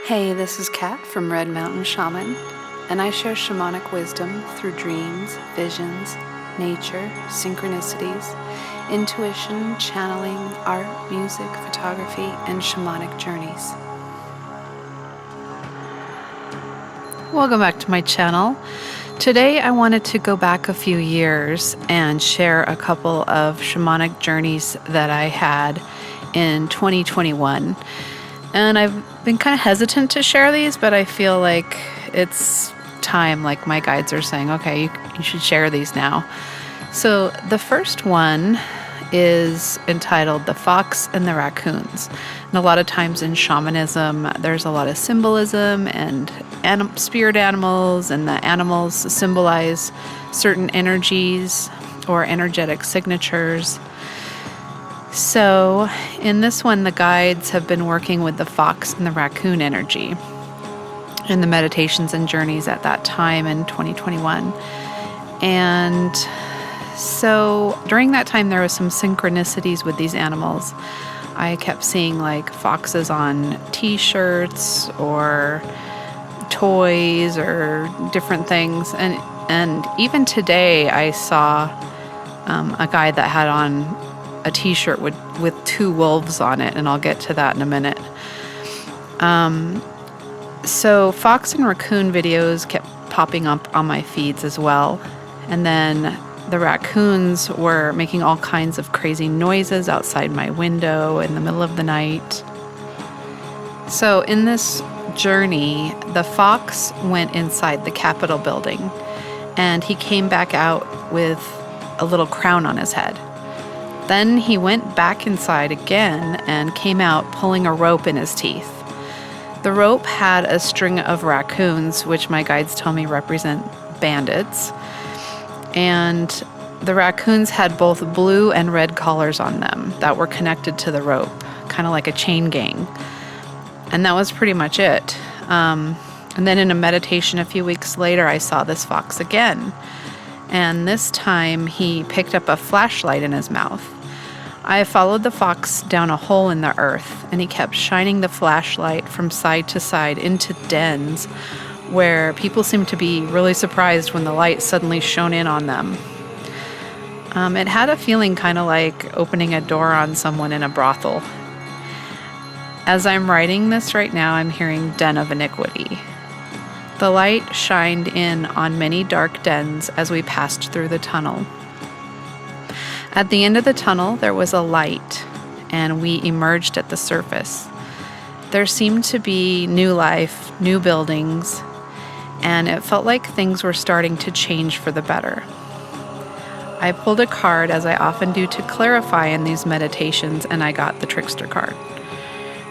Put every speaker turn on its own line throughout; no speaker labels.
Hey, this is Kat from Red Mountain Shaman, and I share shamanic wisdom through dreams, visions, nature, synchronicities, intuition, channeling, art, music, photography, and shamanic journeys. Welcome back to my channel. Today I wanted to go back a few years and share a couple of shamanic journeys that I had in 2021. And I've been kind of hesitant to share these, but I feel like it's time, like my guides are saying, okay, you should share these now. So the first one is entitled The Fox and the Raccoons. And a lot of times in shamanism, there's a lot of symbolism and spirit animals, and the animals symbolize certain energies or energetic signatures. So in this one, the guides have been working with the fox and the raccoon energy in the meditations and journeys at that time in 2021. And so during that time, there was some synchronicities with these animals. I kept seeing like foxes on t-shirts or toys or different things. And even today, I saw a guy that had on a t-shirt with two wolves on it, and I'll get to that in a minute. So fox and raccoon videos kept popping up on my feeds as well. And then the raccoons were making all kinds of crazy noises outside my window in the middle of the night. So in this journey, the fox went inside the Capitol building, and he came back out with a little crown on his head. Then he went back inside again and came out pulling a rope in his teeth. The rope had a string of raccoons, which my guides tell me represent bandits. And the raccoons had both blue and red collars on them that were connected to the rope, kind of like a chain gang. And that was pretty much it. And then in a meditation a few weeks later, I saw this fox again. And this time he picked up a flashlight in his mouth. I followed the fox down a hole in the earth, and he kept shining the flashlight from side to side into dens where people seemed to be really surprised when the light suddenly shone in on them. It had a feeling kind of like opening a door on someone in a brothel. As I'm writing this right now, I'm hearing Den of Iniquity. The light shined in on many dark dens as we passed through the tunnel. At the end of the tunnel, there was a light, and we emerged at the surface. There seemed to be new life, new buildings, and it felt like things were starting to change for the better. I pulled a card, as I often do, to clarify in these meditations, and I got the Trickster card.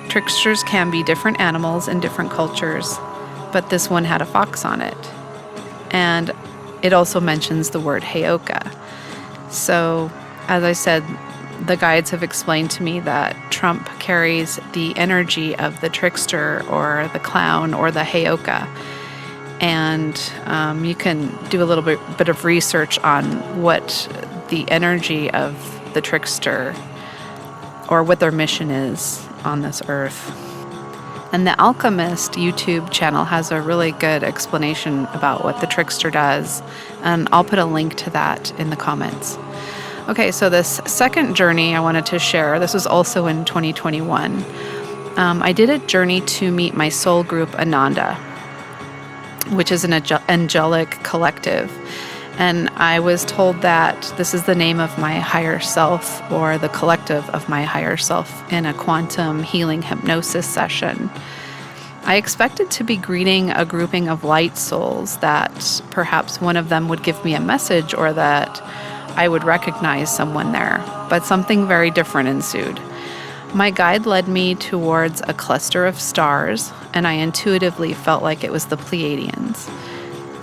Tricksters can be different animals in different cultures, but this one had a fox on it. And it also mentions the word Heyoka. So, as I said, the guides have explained to me that Trump carries the energy of the trickster or the clown or the Heyoka. And you can do a little bit of research on what the energy of the trickster or what their mission is on this earth. And the Alchemist YouTube channel has a really good explanation about what the trickster does, and I'll put a link to that in the comments. Okay, so this second journey I wanted to share, this was also in 2021. I did a journey to meet my soul group Ananda, which is an angelic collective. And I was told that this is the name of my higher self, or the collective of my higher self, in a quantum healing hypnosis session. I expected to be greeting a grouping of light souls, that perhaps one of them would give me a message, or that I would recognize someone there, but something very different ensued. My guide led me towards a cluster of stars, and I intuitively felt like it was the Pleiadians.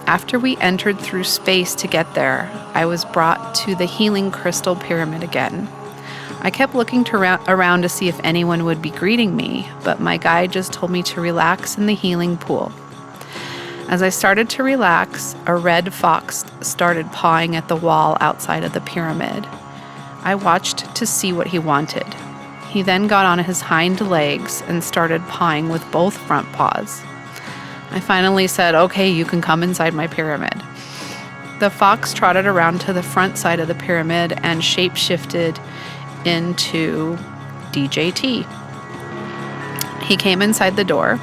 After we entered through space to get there, I was brought to the healing crystal pyramid again. I kept looking around to see if anyone would be greeting me, but my guide just told me to relax in the healing pool. As I started to relax, a red fox started pawing at the wall outside of the pyramid. I watched to see what he wanted. He then got on his hind legs and started pawing with both front paws. I finally said, "Okay, you can come inside my pyramid." The fox trotted around to the front side of the pyramid and shape-shifted into DJT. He came inside the door,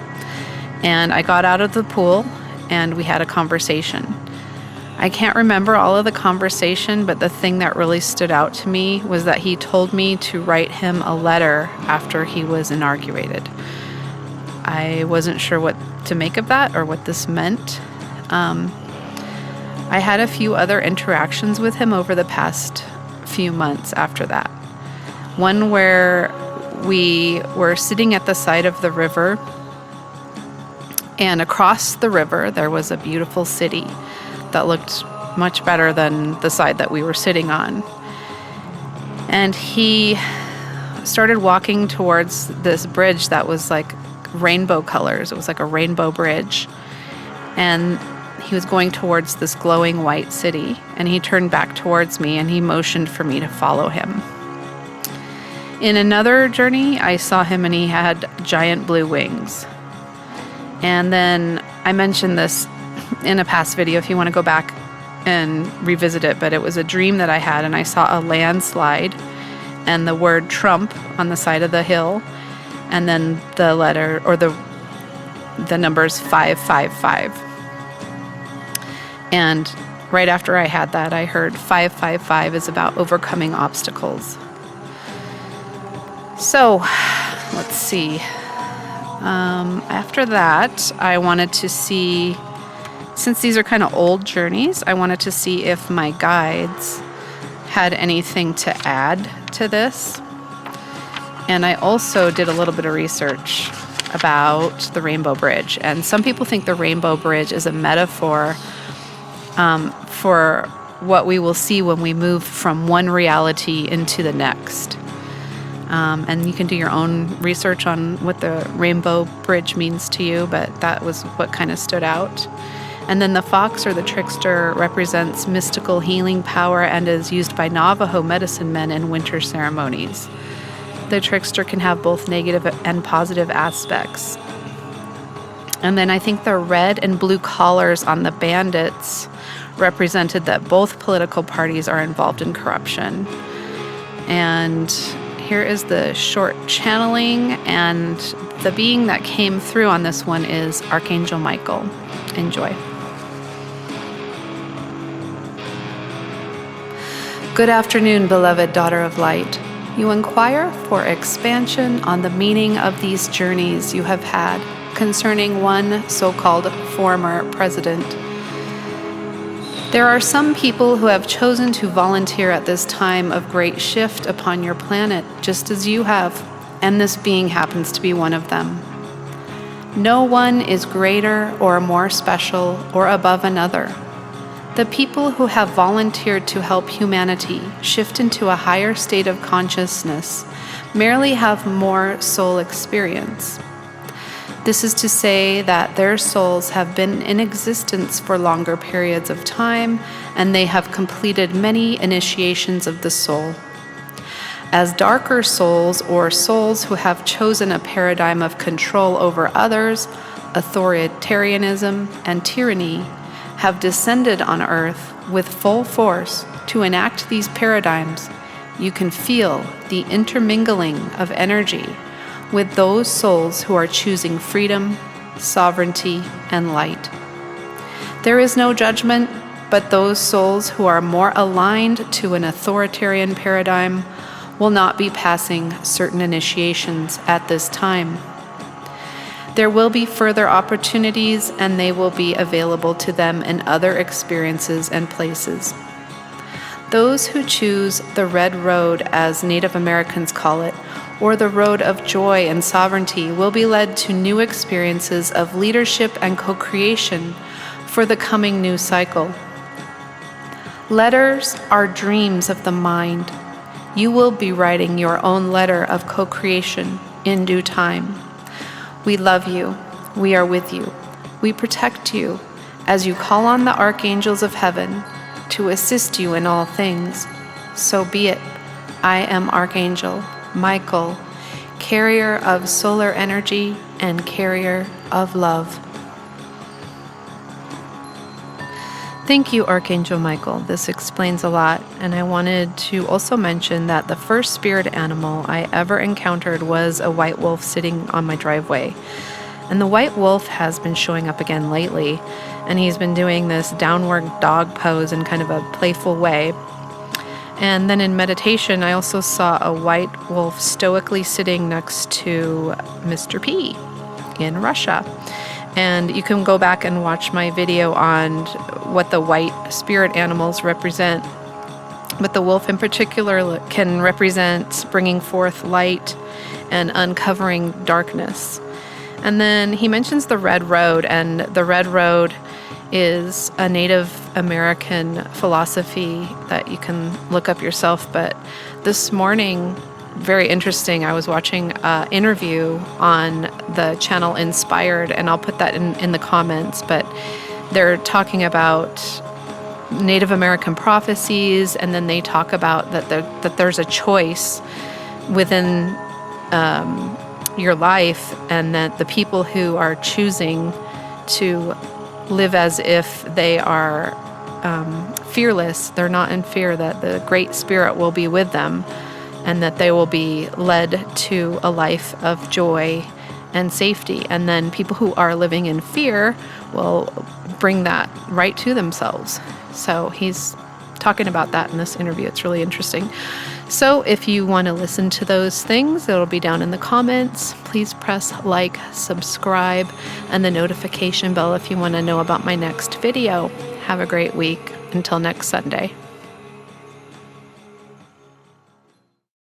and I got out of the pool, and we had a conversation. I can't remember all of the conversation, but the thing that really stood out to me was that he told me to write him a letter after he was inaugurated. I wasn't sure what to make of that or what this meant. I had a few other interactions with him over the past few months after that. One where we were sitting at the side of the river, and across the river there was a beautiful city that looked much better than the side that we were sitting on. And he started walking towards this bridge that was like rainbow colors. It was like a rainbow bridge. And he was going towards this glowing white city. And he turned back towards me and he motioned for me to follow him. In another journey, I saw him and he had giant blue wings. And then I mentioned this in a past video if you want to go back and revisit it, but it was a dream that I had, and I saw a landslide and the word Trump on the side of the hill, and then the letter or the numbers 555. And right after I had that, I heard 555 is about overcoming obstacles. So let's see. After that, I wanted to see, since these are kind of old journeys, I wanted to see if my guides had anything to add to this. And I also did a little bit of research about the Rainbow Bridge. And some people think the Rainbow Bridge is a metaphor for what we will see when we move from one reality into the next. And you can do your own research on what the Rainbow Bridge means to you, but that was what kind of stood out. And then the fox or the trickster represents mystical healing power and is used by Navajo medicine men in winter ceremonies. The trickster can have both negative and positive aspects. And then I think the red and blue collars on the bandits represented that both political parties are involved in corruption. And here is the short channeling, and the being that came through on this one is Archangel Micheal. Enjoy. Good afternoon, beloved daughter of light. You inquire for expansion on the meaning of these journeys you have had concerning one so-called former president. There are some people who have chosen to volunteer at this time of great shift upon your planet, just as you have, and this being happens to be one of them. No one is greater or more special or above another. The people who have volunteered to help humanity shift into a higher state of consciousness merely have more soul experience. This is to say that their souls have been in existence for longer periods of time, and they have completed many initiations of the soul. As darker souls, or souls who have chosen a paradigm of control over others, authoritarianism, and tyranny, have descended on earth with full force to enact these paradigms, you can feel the intermingling of energy with those souls who are choosing freedom, sovereignty, and light. There is no judgment, but those souls who are more aligned to an authoritarian paradigm will not be passing certain initiations at this time. There will be further opportunities, and they will be available to them in other experiences and places. Those who choose the Red Road, as Native Americans call it, or the road of joy and sovereignty, will be led to new experiences of leadership and co-creation for the coming new cycle. Letters are dreams of the mind. You will be writing your own letter of co-creation in due time. We love you. We are with you. We protect you as you call on the archangels of heaven to assist you in all things. So be it. I am Archangel Micheal, carrier of solar energy and carrier of love. Thank you, Archangel Micheal. This explains a lot. And I wanted to also mention that the first spirit animal I ever encountered was a white wolf sitting on my driveway. And the white wolf has been showing up again lately. And he's been doing this downward dog pose in kind of a playful way. And then in meditation, I also saw a white wolf stoically sitting next to Mr. P in Russia. And you can go back and watch my video on what the white spirit animals represent. But the wolf in particular can represent bringing forth light and uncovering darkness. And then he mentions the Red Road, and the Red Road is a Native American philosophy that you can look up yourself. But this morning, very interesting, I was watching an interview on the channel Inspired, and I'll put that in the comments, but they're talking about Native American prophecies, and then they talk about that there's a choice within your life, and that the people who are choosing to live as if they are fearless, they're not in fear, that the Great Spirit will be with them, and that they will be led to a life of joy and safety. And then people who are living in fear will bring that right to themselves. So he's talking about that in this interview. It's really interesting. So if you want to listen to those things, it'll be down in the comments. Please press like, subscribe, and the notification bell if you want to know about my next video. Have a great week. Until next Sunday.